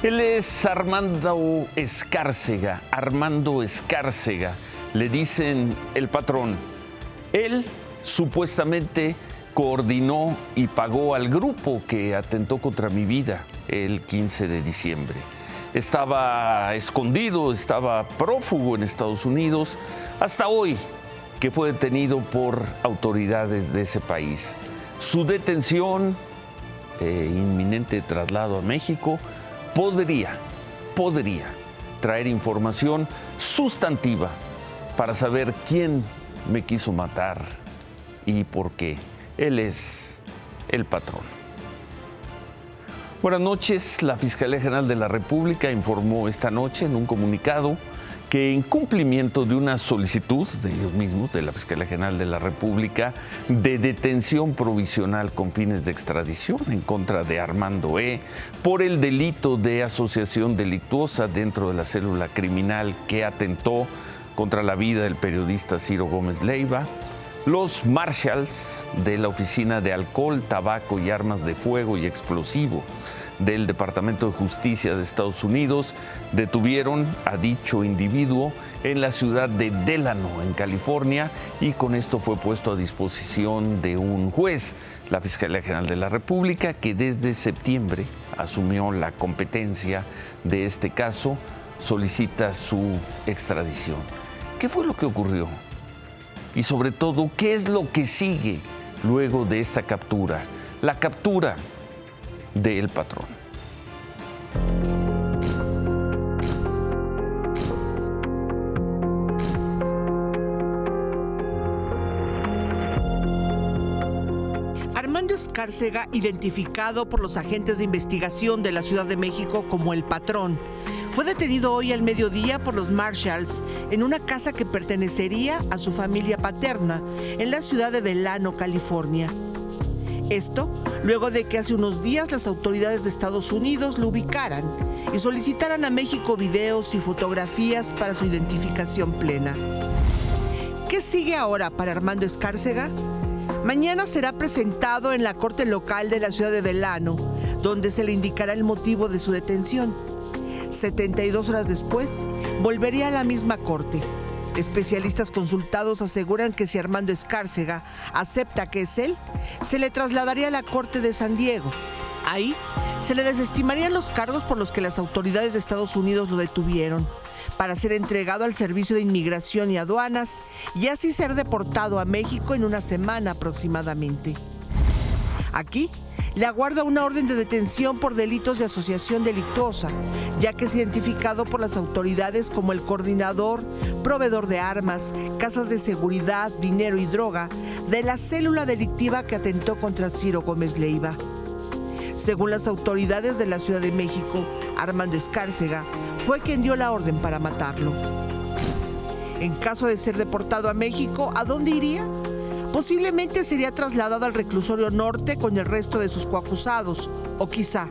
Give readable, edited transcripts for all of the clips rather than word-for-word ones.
Él es Armando Escárcega. Armando Escárcega, le dicen el patrón. Él supuestamente coordinó y pagó al grupo que atentó contra mi vida el 15 de diciembre. Estaba escondido, estaba prófugo en Estados Unidos, hasta hoy que fue detenido por autoridades de ese país. Su detención, inminente traslado a México, podría traer información sustantiva para saber quién me quiso matar y por qué. Él es el patrón. Buenas noches. La Fiscalía General de la República informó esta noche en un comunicado que en cumplimiento de una solicitud de ellos mismos, de la Fiscalía General de la República, de detención provisional con fines de extradición en contra de Armando E. por el delito de asociación delictuosa dentro de la célula criminal que atentó contra la vida del periodista Ciro Gómez Leiva, los marshals de la Oficina de Alcohol, Tabaco y Armas de Fuego y Explosivo del Departamento de Justicia de Estados Unidos detuvieron a dicho individuo en la ciudad de Delano, en California, y con esto fue puesto a disposición de un juez. La Fiscalía General de la República, que desde septiembre asumió la competencia de este caso, solicita su extradición. ¿Qué fue lo que ocurrió? Y sobre todo, ¿qué es lo que sigue luego de esta captura? La captura del patrón. Armando Escárcega, identificado por los agentes de investigación de la Ciudad de México como el patrón, fue detenido hoy al mediodía por los marshals en una casa que pertenecería a su familia paterna en la ciudad de Delano, California. Esto luego de que hace unos días las autoridades de Estados Unidos lo ubicaran y solicitaran a México videos y fotografías para su identificación plena. ¿Qué sigue ahora para Armando Escárcega? Mañana será presentado en la corte local de la ciudad de Delano, donde se le indicará el motivo de su detención. 72 horas después, volvería a la misma corte. Especialistas consultados aseguran que si Armando Escárcega acepta que es él, se le trasladaría a la Corte de San Diego. Ahí se le desestimarían los cargos por los que las autoridades de Estados Unidos lo detuvieron, para ser entregado al Servicio de Inmigración y Aduanas y así ser deportado a México en una semana aproximadamente. Aquí le aguarda una orden de detención por delitos de asociación delictuosa, ya que es identificado por las autoridades como el coordinador, proveedor de armas, casas de seguridad, dinero y droga de la célula delictiva que atentó contra Ciro Gómez Leiva. Según las autoridades de la Ciudad de México, Armando Escárcega fue quien dio la orden para matarlo. En caso de ser deportado a México, ¿a dónde iría? Posiblemente sería trasladado al reclusorio norte con el resto de sus coacusados, o quizá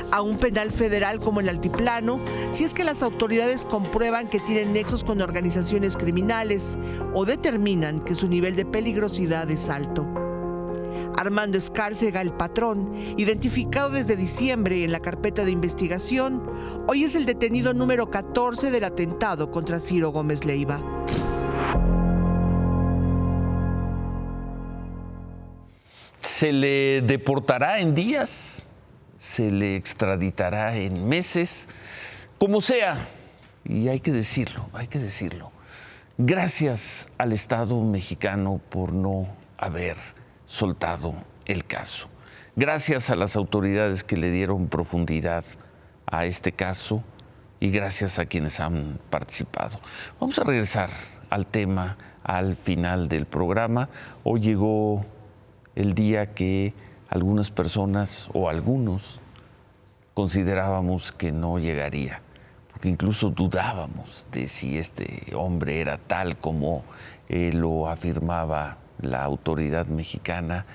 a un penal federal como el Altiplano, si es que las autoridades comprueban que tienen nexos con organizaciones criminales o determinan que su nivel de peligrosidad es alto. Armando Escárcega, el patrón, identificado desde diciembre en la carpeta de investigación, hoy es el detenido número 14 del atentado contra Ciro Gómez Leiva. ¿Se le deportará en días? ¿Se le extraditará en meses? Como sea, y hay que decirlo. Gracias al Estado mexicano por no haber soltado el caso. Gracias a las autoridades que le dieron profundidad a este caso y gracias a quienes han participado. Vamos a regresar al tema al final del programa. Hoy llegó el día que algunas personas o algunos considerábamos que no llegaría, porque incluso dudábamos de si este hombre era tal como lo afirmaba la autoridad mexicana.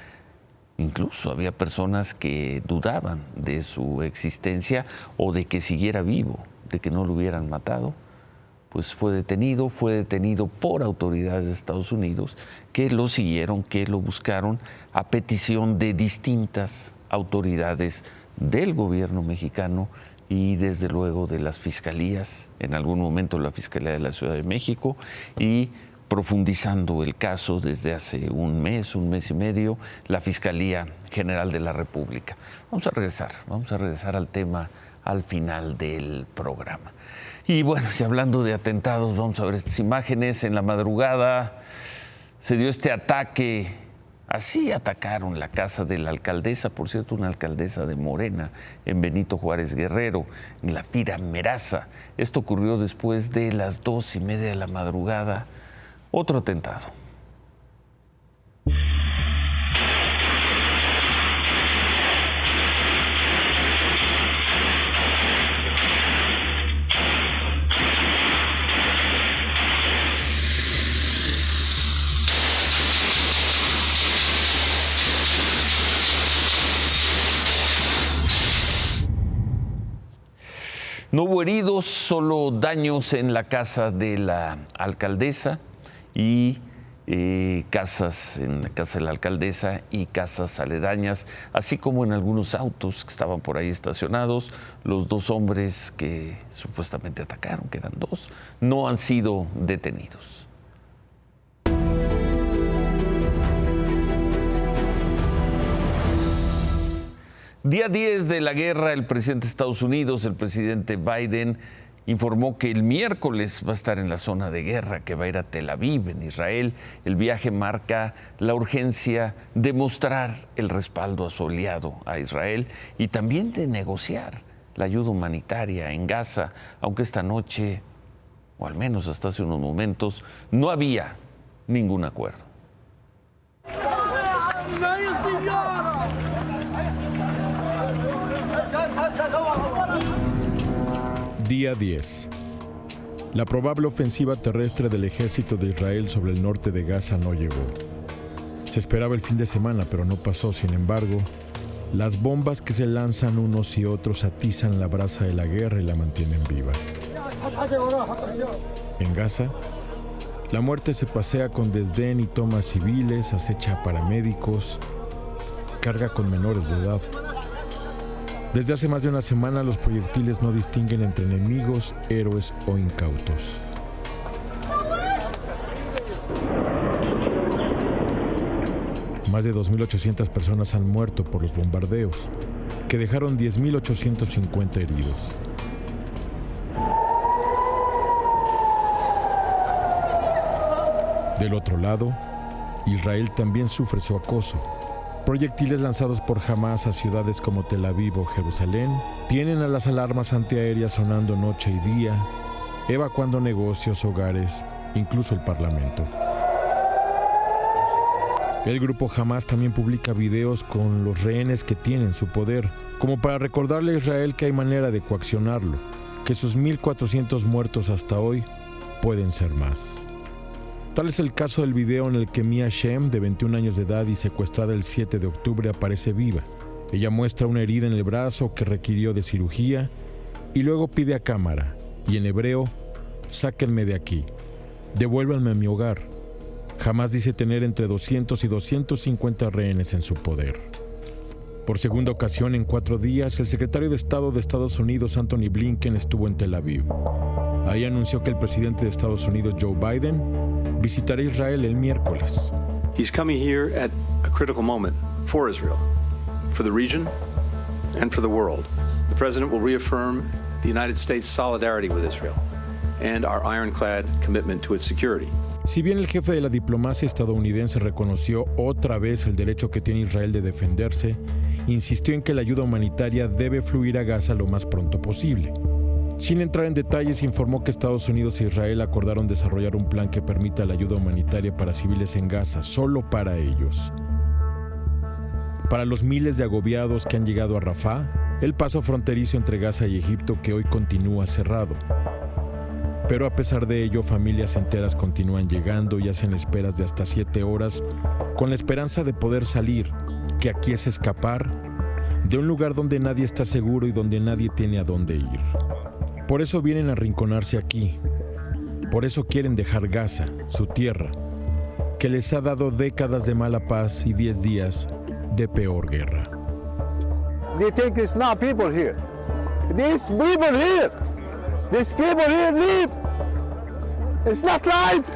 Incluso había personas que dudaban de su existencia o de que siguiera vivo, de que no lo hubieran matado. Pues fue detenido por autoridades de Estados Unidos que lo siguieron, que lo buscaron a petición de distintas autoridades del gobierno mexicano y desde luego de las fiscalías, en algún momento la Fiscalía de la Ciudad de México, y profundizando el caso desde hace un mes y medio, la Fiscalía General de la República. Vamos a regresar al tema al final del programa. Y bueno, y hablando de atentados, vamos a ver estas imágenes. En la madrugada se dio este ataque. Así atacaron la casa de la alcaldesa, por cierto, una alcaldesa de Morena, en Benito Juárez Guerrero, en la Pira Meraza. Esto ocurrió después de las 2:30 de la madrugada. Otro atentado. No hubo heridos, solo daños en la casa de la alcaldesa y casas, en la casa de la alcaldesa y casas aledañas, así como en algunos autos que estaban por ahí estacionados. Los 2 hombres que supuestamente atacaron, que eran 2, no han sido detenidos. Día 10 de la guerra, el presidente de Estados Unidos, el presidente Biden, informó que el miércoles va a estar en la zona de guerra, que va a ir a Tel Aviv, en Israel. El viaje marca la urgencia de mostrar el respaldo a su aliado, a Israel, y también de negociar la ayuda humanitaria en Gaza, aunque esta noche, o al menos hasta hace unos momentos, no había ningún acuerdo. Día 10. La probable ofensiva terrestre del ejército de Israel sobre el norte de Gaza no llegó. Se esperaba el fin de semana, pero no pasó. Sin embargo, las bombas que se lanzan unos y otros atizan la brasa de la guerra y la mantienen viva. En Gaza, la muerte se pasea con desdén y toma civiles, acecha a paramédicos, carga con menores de edad. Desde hace más de una semana, los proyectiles no distinguen entre enemigos, héroes o incautos. Más de 2.800 personas han muerto por los bombardeos, que dejaron 10.850 heridos. Del otro lado, Israel también sufre su acoso. Proyectiles lanzados por Hamás a ciudades como Tel Aviv o Jerusalén tienen a las alarmas antiaéreas sonando noche y día, evacuando negocios, hogares, incluso el Parlamento. El grupo Hamás también publica videos con los rehenes que tiene en su poder, como para recordarle a Israel que hay manera de coaccionarlo, que sus 1.400 muertos hasta hoy pueden ser más. Tal es el caso del video en el que Mia Shem, de 21 años de edad y secuestrada el 7 de octubre, aparece viva. Ella muestra una herida en el brazo que requirió de cirugía y luego pide a cámara, y en hebreo, sáquenme de aquí, devuélvanme a mi hogar. Hamás dice tener entre 200 y 250 rehenes en su poder. Por segunda ocasión en 4 días, el secretario de Estado de Estados Unidos, Anthony Blinken, estuvo en Tel Aviv. Ahí anunció que el presidente de Estados Unidos, Joe Biden, visitará Israel el miércoles. He's coming here at a critical moment for Israel, for the region, and for the world. The president will reaffirm the United States' solidarity with Israel and our ironclad commitment to its security. Si bien el jefe de la diplomacia estadounidense reconoció otra vez el derecho que tiene Israel de defenderse, insistió en que la ayuda humanitaria debe fluir a Gaza lo más pronto posible. Sin entrar en detalles, informó que Estados Unidos e Israel acordaron desarrollar un plan que permita la ayuda humanitaria para civiles en Gaza, solo para ellos. Para los miles de agobiados que han llegado a Rafah, el paso fronterizo entre Gaza y Egipto, que hoy continúa cerrado. Pero a pesar de ello, familias enteras continúan llegando y hacen esperas de hasta 7 horas con la esperanza de poder salir, que aquí es escapar de un lugar donde nadie está seguro y donde nadie tiene a dónde ir. Por eso vienen a arrinconarse aquí. Por eso quieren dejar Gaza, su tierra, que les ha dado décadas de mala paz y 10 días de peor guerra. They think it's not people here. These people here live. It's not life.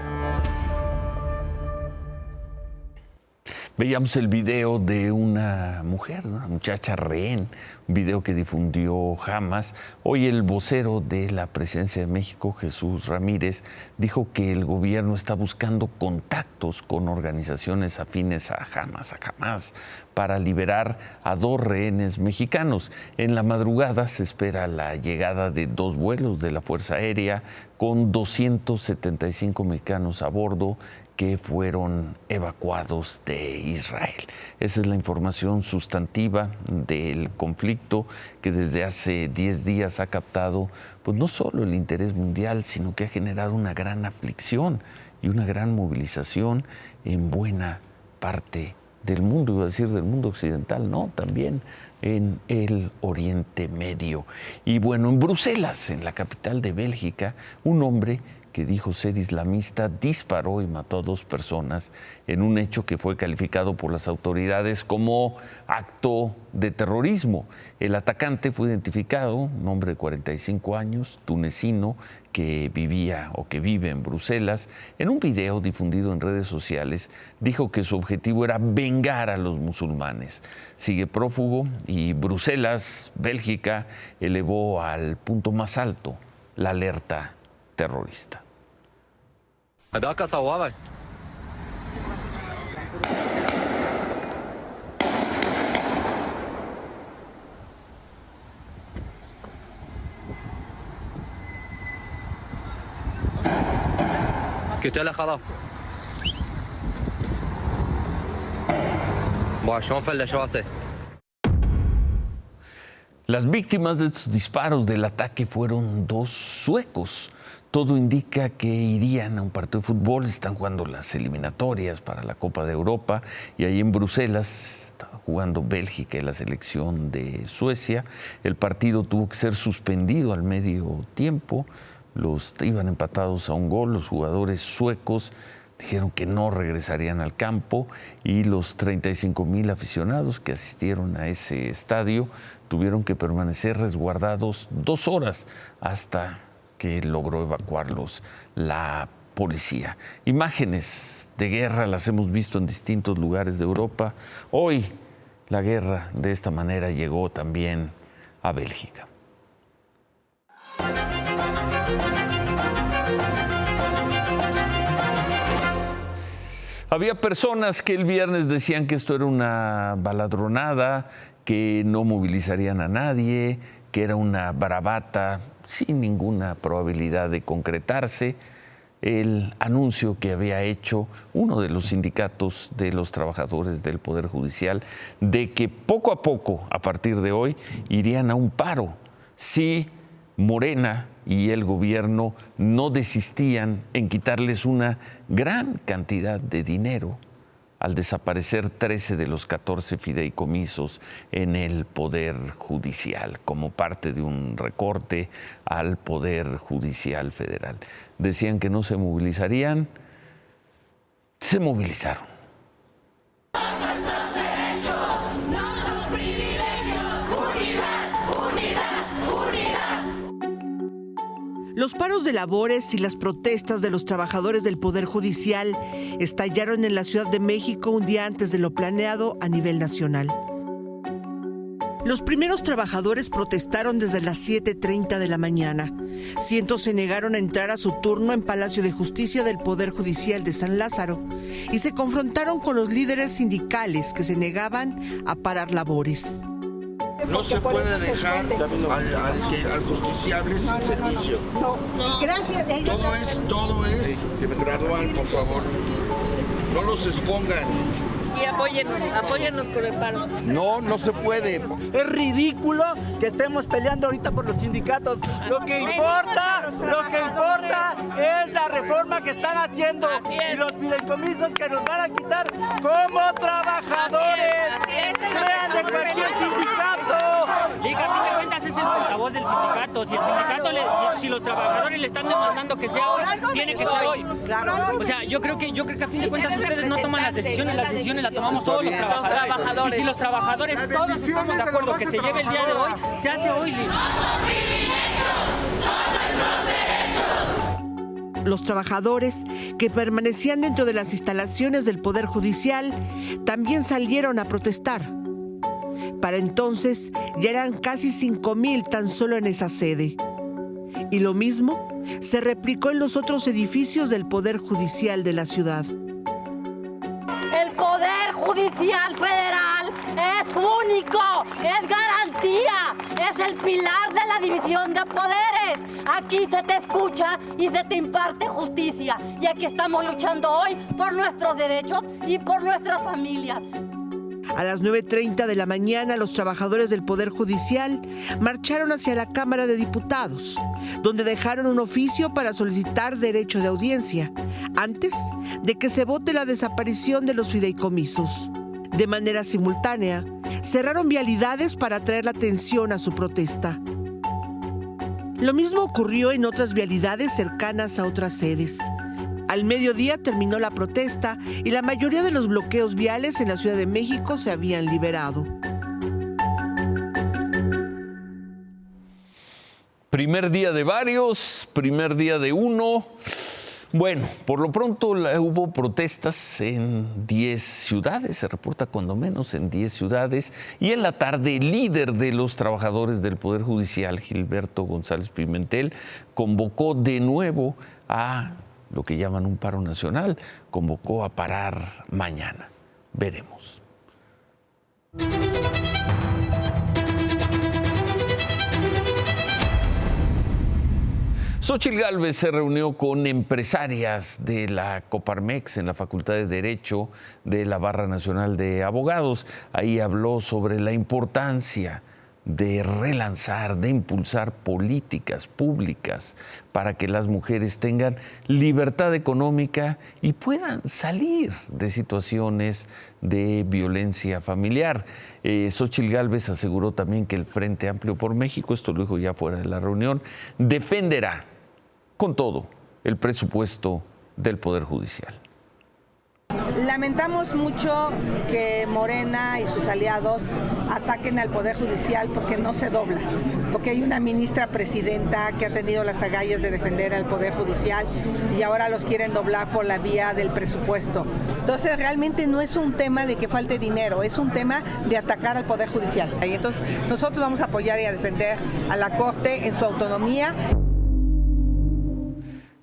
Veíamos el video de una mujer, una muchacha rehén, un video que difundió Hamas. Hoy el vocero de la Presidencia de México, Jesús Ramírez, dijo que el gobierno está buscando contactos con organizaciones afines a Hamas, para liberar a 2 rehenes mexicanos. En la madrugada se espera la llegada de 2 vuelos de la Fuerza Aérea con 275 mexicanos a bordo que fueron evacuados de Israel. Esa es la información sustantiva del conflicto que desde hace 10 días ha captado pues no solo el interés mundial, sino que ha generado una gran aflicción y una gran movilización en buena parte del mundo, iba a decir del mundo occidental, no, también en el Oriente Medio. Y bueno, en Bruselas, en la capital de Bélgica, un hombre que dijo ser islamista disparó y mató a 2 personas en un hecho que fue calificado por las autoridades como acto de terrorismo. El atacante fue identificado, un hombre de 45 años, tunecino, que vivía o que vive en Bruselas. En un video difundido en redes sociales, dijo que su objetivo era vengar a los musulmanes. Sigue prófugo y Bruselas, Bélgica, elevó al punto más alto la alerta terrorista. قتله خلاص شلون فلشوا هسه. Las víctimas de estos disparos del ataque fueron 2 suecos. Todo indica que irían a un partido de fútbol. Están jugando las eliminatorias para la Copa de Europa y ahí en Bruselas estaba jugando Bélgica y la selección de Suecia. El partido tuvo que ser suspendido al medio tiempo. Iban empatados a 1 gol. Los jugadores suecos dijeron que no regresarían al campo y los 35,000 aficionados que asistieron a ese estadio tuvieron que permanecer resguardados 2 horas hasta que logró evacuarlos la policía. Imágenes de guerra las hemos visto en distintos lugares de Europa. Hoy la guerra de esta manera llegó también a Bélgica. Había personas que el viernes decían que esto era una baladronada, que no movilizarían a nadie, que era una bravata sin ninguna probabilidad de concretarse. El anuncio que había hecho uno de los sindicatos de los trabajadores del Poder Judicial de que poco a poco, a partir de hoy, irían a un paro si Morena y el gobierno no desistían en quitarles una gran cantidad de dinero al desaparecer 13 de los 14 fideicomisos en el Poder Judicial, como parte de un recorte al Poder Judicial Federal. Decían que no se movilizarían, se movilizaron. Los paros de labores y las protestas de los trabajadores del Poder Judicial estallaron en la Ciudad de México un día antes de lo planeado a nivel nacional. Los primeros trabajadores protestaron desde las 7:30 de la mañana. Cientos se negaron a entrar a su turno en Palacio de Justicia del Poder Judicial de San Lázaro y se confrontaron con los líderes sindicales que se negaban a parar labores. No se puede dejar al justiciable sin servicio. No. Gracias. Todo es gradual, por favor. No los expongan. Y apóyennos por el paro. No se puede. Es ridículo que estemos peleando ahorita por los sindicatos. Lo que importa es la reforma que están haciendo y los fideicomisos que nos van a quitar como trabajadores. Crean de cualquier sindicato. Diga, ¿qué me cuentas ese el portavoz del sindicato. Si el sindicato, si los trabajadores le están demandando que sea hoy, tiene que ser hoy. O sea, yo creo que a fin de cuentas ustedes no toman las decisiones las tomamos todos los trabajadores. Y si los trabajadores todos estamos de acuerdo que se lleve el día de hoy, se hace hoy. Los trabajadores que permanecían dentro de las instalaciones del Poder Judicial también salieron a protestar. Para entonces ya eran casi 5,000 tan solo en esa sede. Y lo mismo se replicó en los otros edificios del Poder Judicial de la ciudad. El Poder Judicial Federal es único, es garantía, es el pilar de la división de poderes. Aquí se te escucha y se te imparte justicia. Y aquí estamos luchando hoy por nuestros derechos y por nuestras familias. A las 9:30 de la mañana, los trabajadores del Poder Judicial marcharon hacia la Cámara de Diputados, donde dejaron un oficio para solicitar derecho de audiencia, antes de que se vote la desaparición de los fideicomisos. De manera simultánea, cerraron vialidades para atraer la atención a su protesta. Lo mismo ocurrió en otras vialidades cercanas a otras sedes. Al mediodía terminó la protesta y la mayoría de los bloqueos viales en la Ciudad de México se habían liberado. Primer día de varios, primer día de uno. Bueno, por lo pronto hubo protestas en 10 ciudades, se reporta cuando menos en 10 ciudades, y en la tarde el líder de los trabajadores del Poder Judicial, Gilberto González Pimentel, convocó de nuevo a lo que llaman un paro nacional, convocó a parar mañana. Veremos. Xóchitl Gálvez se reunió con empresarias de la Coparmex en la Facultad de Derecho de la Barra Nacional de Abogados. Ahí habló sobre la importancia de relanzar, de impulsar políticas públicas para que las mujeres tengan libertad económica y puedan salir de situaciones de violencia familiar. Xóchitl Gálvez aseguró también que el Frente Amplio por México, esto lo dijo ya fuera de la reunión, defenderá con todo el presupuesto del Poder Judicial. Lamentamos mucho que Morena y sus aliados ataquen al Poder Judicial porque no se dobla, porque hay una ministra presidenta que ha tenido las agallas de defender al Poder Judicial y ahora los quieren doblar por la vía del presupuesto. Entonces realmente no es un tema de que falte dinero, es un tema de atacar al Poder Judicial. Y entonces nosotros vamos a apoyar y a defender a la Corte en su autonomía.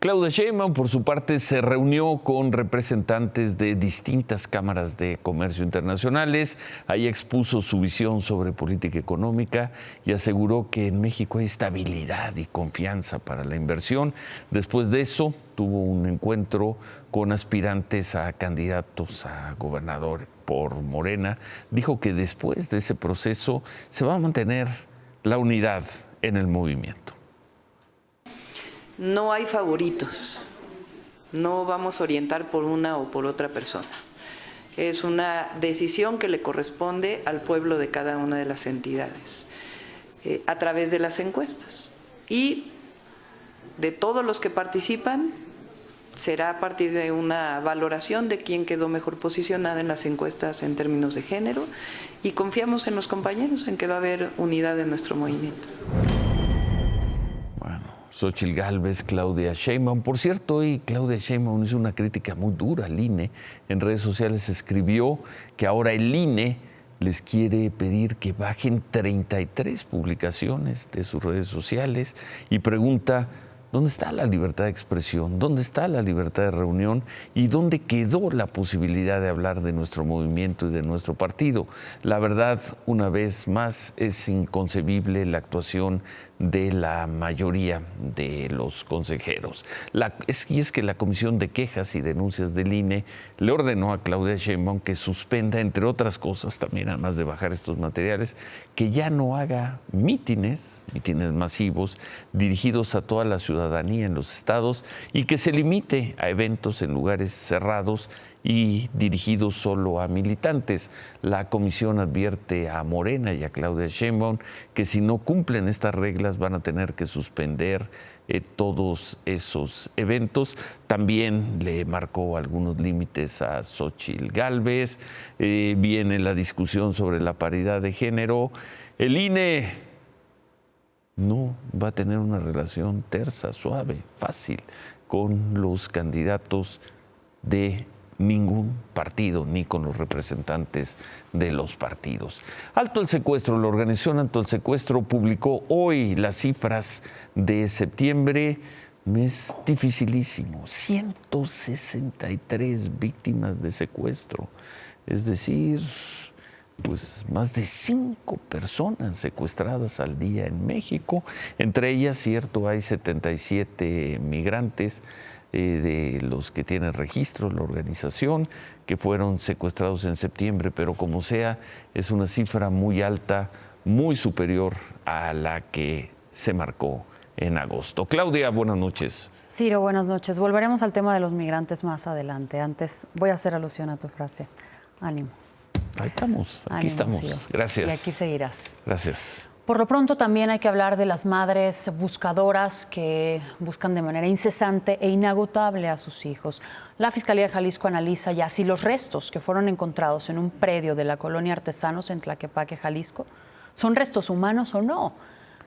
Claudia Sheinbaum, por su parte, se reunió con representantes de distintas cámaras de comercio internacionales. Ahí expuso su visión sobre política económica y aseguró que en México hay estabilidad y confianza para la inversión. Después de eso, tuvo un encuentro con aspirantes a candidatos a gobernador por Morena. Dijo que después de ese proceso se va a mantener la unidad en el movimiento. No hay favoritos, no vamos a orientar por una o por otra persona. Es una decisión que le corresponde al pueblo de cada una de las entidades, a través de las encuestas. Y de todos los que participan, será a partir de una valoración de quién quedó mejor posicionada en las encuestas en términos de género, y confiamos en los compañeros, en que va a haber unidad en nuestro movimiento. Xóchitl Gálvez, Claudia Sheinbaum. Por cierto, hoy Claudia Sheinbaum hizo una crítica muy dura al INE. En redes sociales escribió que ahora el INE les quiere pedir que bajen 33 publicaciones de sus redes sociales y pregunta: ¿dónde está la libertad de expresión? ¿Dónde está la libertad de reunión? ¿Y dónde quedó la posibilidad de hablar de nuestro movimiento y de nuestro partido? La verdad, una vez más, es inconcebible la actuación de la mayoría de los consejeros. Es que la Comisión de Quejas y Denuncias del INE le ordenó a Claudia Sheinbaum que suspenda, entre otras cosas, también además de bajar estos materiales, que ya no haga mítines masivos dirigidos a toda la ciudadanía en los estados y que se limite a eventos en lugares cerrados y dirigidos solo a militantes. La comisión advierte a Morena y a Claudia Sheinbaum que si no cumplen estas reglas van a tener que suspender todos esos eventos. También le marcó algunos límites a Xóchitl Gálvez. Viene la discusión sobre la paridad de género. El INE no va a tener una relación tersa, suave, fácil con los candidatos de ningún partido, ni con los representantes de los partidos. Alto el Secuestro, la organización Alto el Secuestro publicó hoy las cifras de septiembre. Mes dificilísimo, 163 víctimas de secuestro, es decir, pues más de 5 personas secuestradas al día en México. Entre ellas, cierto, hay 77 migrantes de los que tiene registro la organización, que fueron secuestrados en septiembre, pero como sea, es una cifra muy alta, muy superior a la que se marcó en agosto. Claudia, buenas noches. Ciro, buenas noches. Volveremos al tema de los migrantes más adelante. Antes voy a hacer alusión a tu frase. Ánimo. Ahí estamos, aquí estamos. Ciro. Gracias. Y aquí seguirás. Gracias. Por lo pronto también hay que hablar de las madres buscadoras que buscan de manera incesante e inagotable a sus hijos. La Fiscalía de Jalisco analiza ya si los restos que fueron encontrados en un predio de la colonia Artesanos en Tlaquepaque, Jalisco, son restos humanos o no.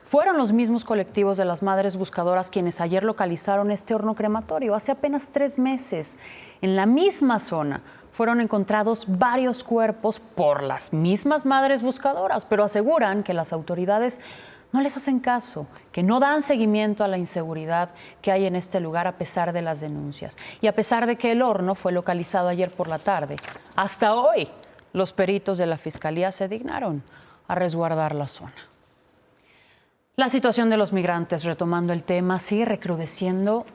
Fueron los mismos colectivos de las madres buscadoras quienes ayer localizaron este horno crematorio. Hace apenas 3 meses, en la misma zona, fueron encontrados varios cuerpos por las mismas madres buscadoras, pero aseguran que las autoridades no les hacen caso, que no dan seguimiento a la inseguridad que hay en este lugar a pesar de las denuncias. Y a pesar de que el horno fue localizado ayer por la tarde, hasta hoy los peritos de la Fiscalía se dignaron a resguardar la zona. La situación de los migrantes, retomando el tema, sigue recrudeciendo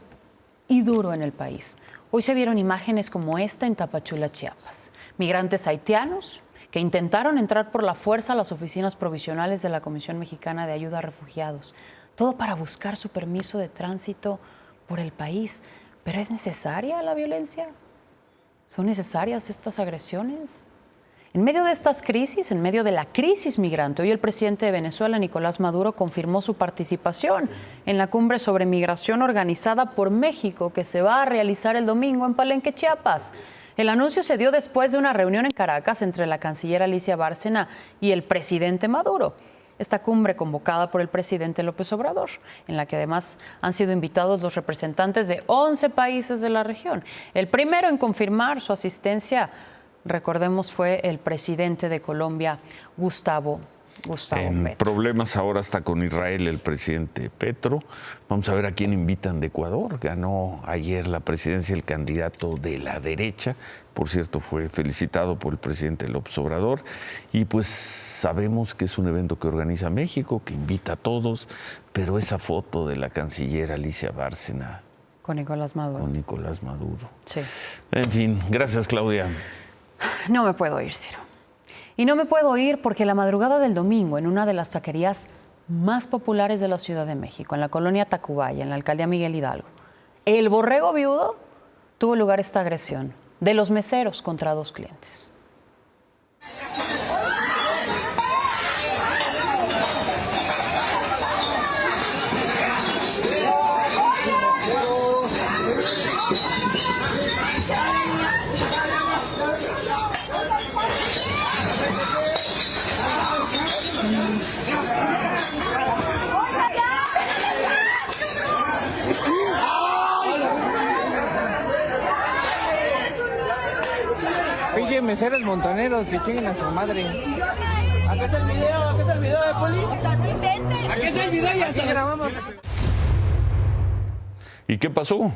y duro en el país. Hoy se vieron imágenes como esta en Tapachula, Chiapas. Migrantes haitianos que intentaron entrar por la fuerza a las oficinas provisionales de la Comisión Mexicana de Ayuda a Refugiados. Todo para buscar su permiso de tránsito por el país. ¿Pero es necesaria la violencia? ¿Son necesarias estas agresiones? En medio de estas crisis, en medio de la crisis migrante, hoy el presidente de Venezuela, Nicolás Maduro, confirmó su participación en la cumbre sobre migración organizada por México que se va a realizar el domingo en Palenque, Chiapas. El anuncio se dio después de una reunión en Caracas entre la canciller Alicia Bárcena y el presidente Maduro. Esta cumbre convocada por el presidente López Obrador, en la que además han sido invitados los representantes de 11 países de la región. El primero en confirmar su asistencia, recordemos, fue el presidente de Colombia, Gustavo En Petro. problemas ahora está con Israel el presidente Petro. Vamos a ver a quién invitan de Ecuador. Ganó ayer la presidencia el candidato de la derecha. Por cierto, fue felicitado por el presidente López Obrador. Y pues sabemos que es un evento que organiza México, que invita a todos. Pero esa foto de la canciller Alicia Bárcena Con Nicolás Maduro. Con Nicolás Maduro. Sí. En fin, gracias, Claudia. No me puedo ir, Ciro. Y no me puedo ir porque la madrugada del domingo, en una de las taquerías más populares de la Ciudad de México, en la colonia Tacubaya, en la alcaldía Miguel Hidalgo, el borrego viudo, tuvo lugar esta agresión de los meseros contra 2 clientes. Pinche meseros montoneros que chinguen a su madre. Acá está el video de Poli. Aquí está el video y hasta grabamos. ¿Y qué pasó?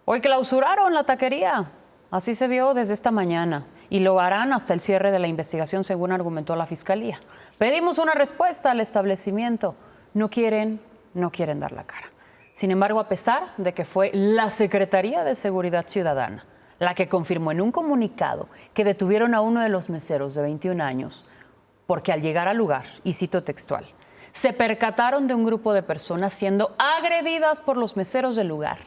Hoy clausuraron la taquería. Así se vio desde esta mañana. Y lo harán hasta el cierre de la investigación, según argumentó la Fiscalía. Pedimos una respuesta al establecimiento. No quieren dar la cara. Sin embargo, a pesar de que fue la Secretaría de Seguridad Ciudadana la que confirmó en un comunicado que detuvieron a uno de los meseros de 21 años porque al llegar al lugar, y cito textual, se percataron de un grupo de personas siendo agredidas por los meseros del lugar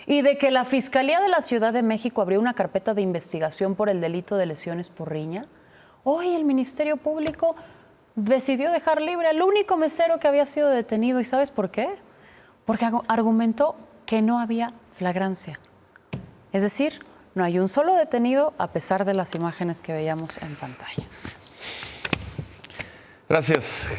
y de que la Fiscalía de la Ciudad de México abrió una carpeta de investigación por el delito de lesiones por riña, hoy el Ministerio Público decidió dejar libre al único mesero que había sido detenido. ¿Y sabes por qué? Porque argumentó que no había flagrancia. Es decir, no hay un solo detenido a pesar de las imágenes que veíamos en pantalla. Gracias,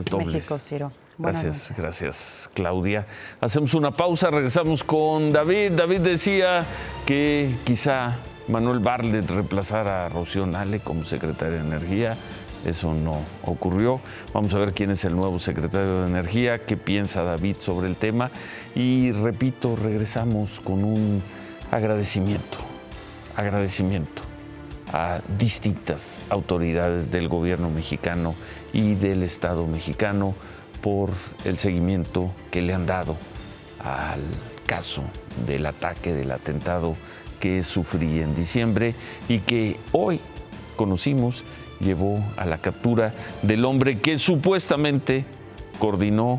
Dobles. México, Ciro. Gracias, Claudia. Hacemos una pausa, regresamos con David. David decía que quizá Manuel Bartlett reemplazara a Rocío Nale como secretaria de Energía. Eso no ocurrió. Vamos a ver quién es el nuevo secretario de Energía, qué piensa David sobre el tema. Y repito, regresamos con un agradecimiento a distintas autoridades del gobierno mexicano y del Estado mexicano por el seguimiento que le han dado al caso del ataque, del atentado que sufrí en diciembre y que hoy conocimos llevó a la captura del hombre que supuestamente coordinó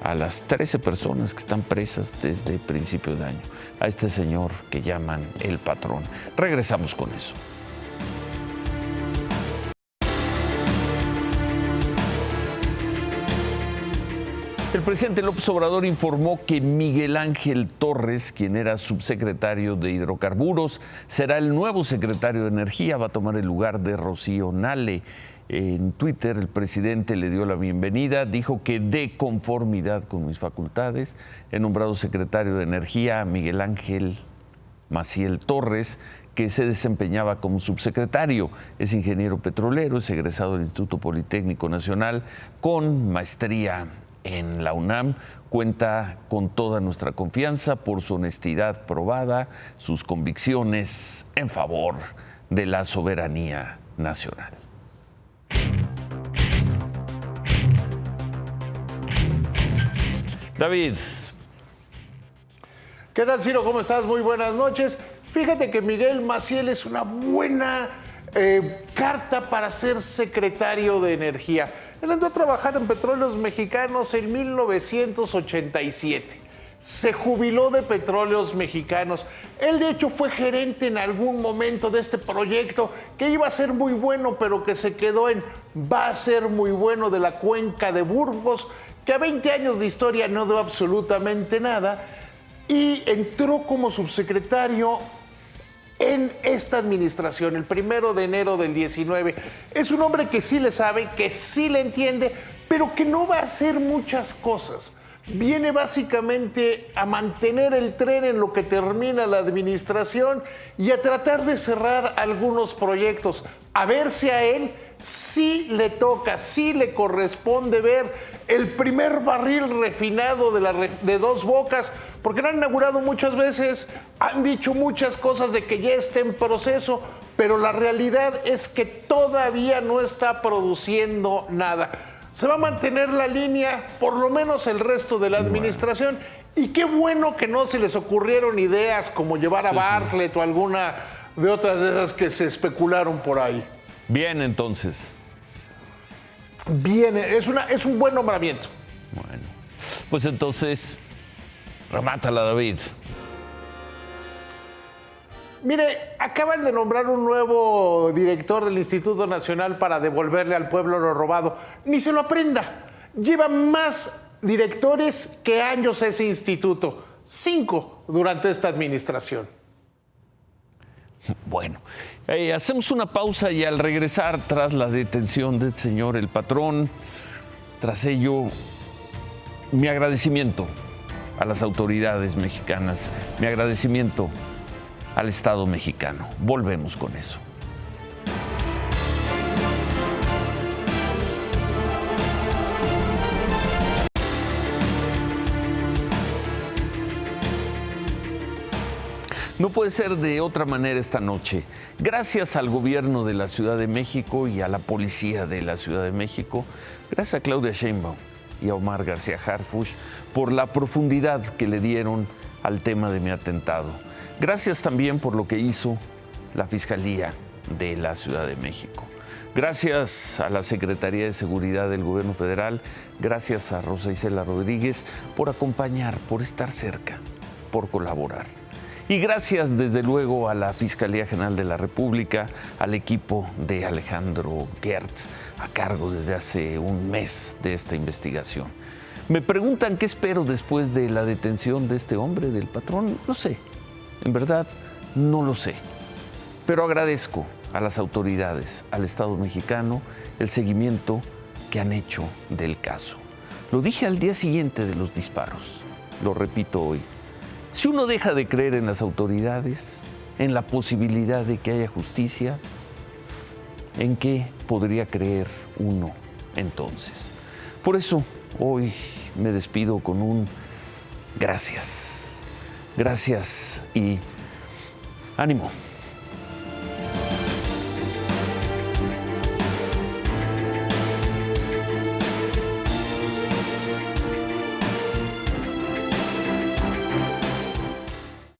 a las 13 personas que están presas desde principios de año, a este señor que llaman el patrón. Regresamos con eso. El presidente López Obrador informó que Miguel Ángel Torres, quien era subsecretario de Hidrocarburos, será el nuevo secretario de Energía, va a tomar el lugar de Rocío Nale. En Twitter el presidente le dio la bienvenida, dijo que de conformidad con mis facultades he nombrado secretario de Energía a Miguel Ángel Maciel Torres, que se desempeñaba como subsecretario. Es ingeniero petrolero, es egresado del Instituto Politécnico Nacional con maestría en la UNAM, cuenta con toda nuestra confianza por su honestidad probada, sus convicciones en favor de la soberanía nacional. David. ¿Qué tal, Ciro? ¿Cómo estás? Muy buenas noches. Fíjate que Miguel Maciel es una buena carta para ser secretario de Energía. Él entró a trabajar en Petróleos Mexicanos en 1987. Se jubiló de Petróleos Mexicanos. Él, de hecho, fue gerente en algún momento de este proyecto que iba a ser muy bueno, pero que se quedó en va a ser muy bueno, de la cuenca de Burgos, que a 20 años de historia no dio absolutamente nada, y entró como subsecretario en esta administración, el 1 de enero del 19. Es un hombre que sí le sabe, que sí le entiende, pero que no va a hacer muchas cosas. Viene básicamente a mantener el tren en lo que termina la administración y a tratar de cerrar algunos proyectos. A ver si a él sí le toca, sí le corresponde ver el primer barril refinado de Dos Bocas, porque lo han inaugurado muchas veces, han dicho muchas cosas de que ya está en proceso, pero la realidad es que todavía no está produciendo nada. Se va a mantener la línea, por lo menos el resto de la administración, y qué bueno que no se les ocurrieron ideas como llevar a Bartlett o alguna de otras de esas que se especularon por ahí. Bien, entonces. Bien, es un buen nombramiento. Bueno, pues entonces, remátala, David. Mire, acaban de nombrar un nuevo director del Instituto Nacional para devolverle al pueblo lo robado. Ni se lo aprenda. Lleva más directores que años ese instituto. 5 durante esta administración. Bueno, hacemos una pausa y al regresar, tras la detención del señor el patrón, tras ello, mi agradecimiento a las autoridades mexicanas, mi agradecimiento al Estado mexicano. Volvemos con eso. No puede ser de otra manera esta noche. Gracias al gobierno de la Ciudad de México y a la policía de la Ciudad de México, gracias a Claudia Sheinbaum y a Omar García Harfuch por la profundidad que le dieron al tema de mi atentado. Gracias también por lo que hizo la Fiscalía de la Ciudad de México. Gracias a la Secretaría de Seguridad del Gobierno Federal, gracias a Rosa Isela Rodríguez por acompañar, por estar cerca, por colaborar. Y gracias desde luego a la Fiscalía General de la República, al equipo de Alejandro Gertz, a cargo desde hace un mes de esta investigación. Me preguntan qué espero después de la detención de este hombre, del patrón. No sé, en verdad no lo sé. Pero agradezco a las autoridades, al Estado mexicano, el seguimiento que han hecho del caso. Lo dije al día siguiente de los disparos, lo repito hoy. Si uno deja de creer en las autoridades, en la posibilidad de que haya justicia, ¿en qué podría creer uno entonces? Por eso hoy me despido con un gracias. Gracias y ánimo.